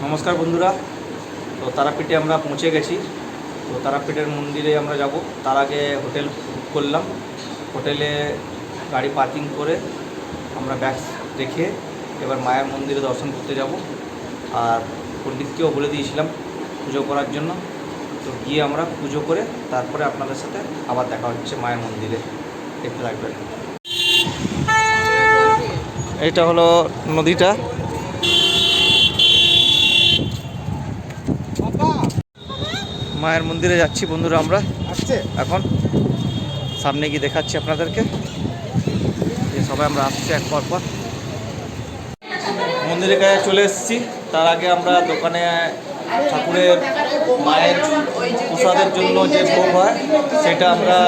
নমস্কার বন্ধুরা। তো তারাপীঠে আমরা পৌঁছে গেছি। তো তারাপীঠের মন্দিরে আমরা যাব। তার আগে হোটেল বুক করলাম। হোটেলে গাড়ি পার্কিং করে আমরা ব্যাগ রেখে এবার মায়ের মন্দিরে দর্শন করতে যাব। আর পণ্ডিতকেও বলে দিয়েছিলাম পুজো করার জন্য। তো গিয়ে আমরা পুজো করে তারপরে আপনাদের সাথে আবার দেখা হচ্ছে মায়ের মন্দিরে। দেখতে থাকবেন। এটা হলো নদীটা। মায়ের মন্দিরে যাচ্ছি বন্ধুরা আমরা এখন। সামনে গিয়ে দেখাচ্ছি আপনাদেরকে। সবাই আমরা আসছি এক পর পর। মন্দিরের কাছে চলে এসেছি। তার আগে আমরা দোকানে ঠাকুরের মায়ের প্রসাদের জন্য যে ভোগ হয় সেটা আমরা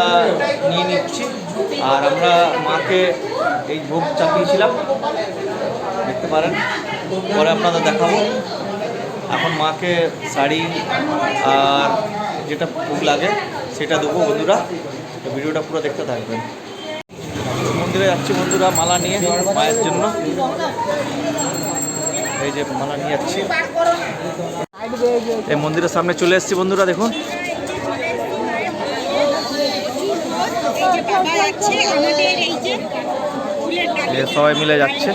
নিয়ে নিচ্ছি। আর আমরা মাকে এই ভোগ চাপিয়েছিলাম, দেখতে পারেন, পরে আপনাদের দেখাবো। এখন মাকে শাড়ি আর যেটা ভোগ লাগে সেটা দেবো বন্ধুরা। তো ভিডিওটা পুরো দেখতে থাকবেন। মন্দিরে যাচ্ছি বন্ধুরা মালা নিয়ে মায়ের জন্য। এই যে মালা নিয়ে যাচ্ছি। এই মন্দিরের সামনে চলে এসেছি বন্ধুরা, দেখুন। সবাই মিলে যাচ্ছে।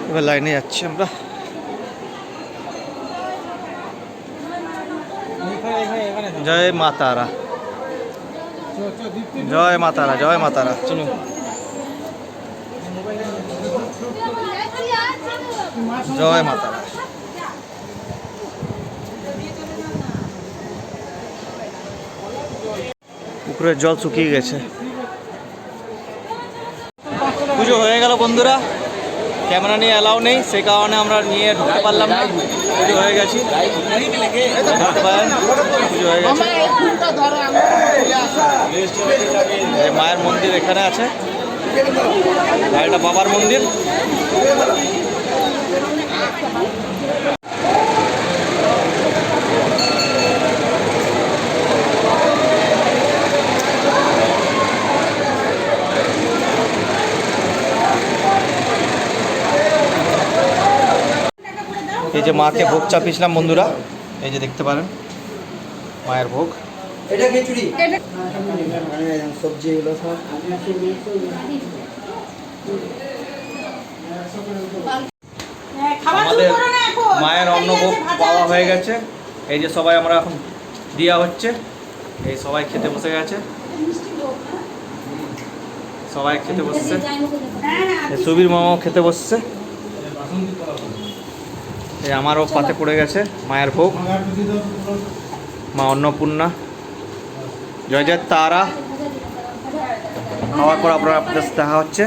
এবার লাইনে যাচ্ছি আমরা। জয় মা তারা, জয় মা তারা, জয় মা তারা। চলুন। জয় মা তারা। পুকুরের জল শুকিয়ে গেছে। পুজো হয়ে গেল বন্ধুরা। ক্যামেরা নিয়ে অ্যালাউ নেই, সেই কারণে আমরা নিয়ে ঢুকতে পারলাম না। পুজো হয়ে গেছি, পুজো হয়ে গেছে। মায়ের মন্দির এখানে আছে, আর এটা বাবার মন্দির। এই যে মাকে ভোগ চাপিয়েছিলাম বন্ধুরা, এই যে দেখতে পারেন মায়ের ভোগ। এটা খিচুড়ি, সবজি এগুলো সব। আমাদের মায়ের অন্নভোগ পাওয়া হয়ে গেছে। এই যে সবাই আমরা এখন দেওয়া হচ্ছে। এই সবাই খেতে বসে গেছে, সবাই খেতে বসছে। সুবীর মামাও খেতে বসছে। এই আমারও পাতে পড়ে গেছে মায়ের ভোগ। মা অন্নপূর্ণা, জয় জয় তারা। খাওয়ার পর আপনাদের দেখা হচ্ছে।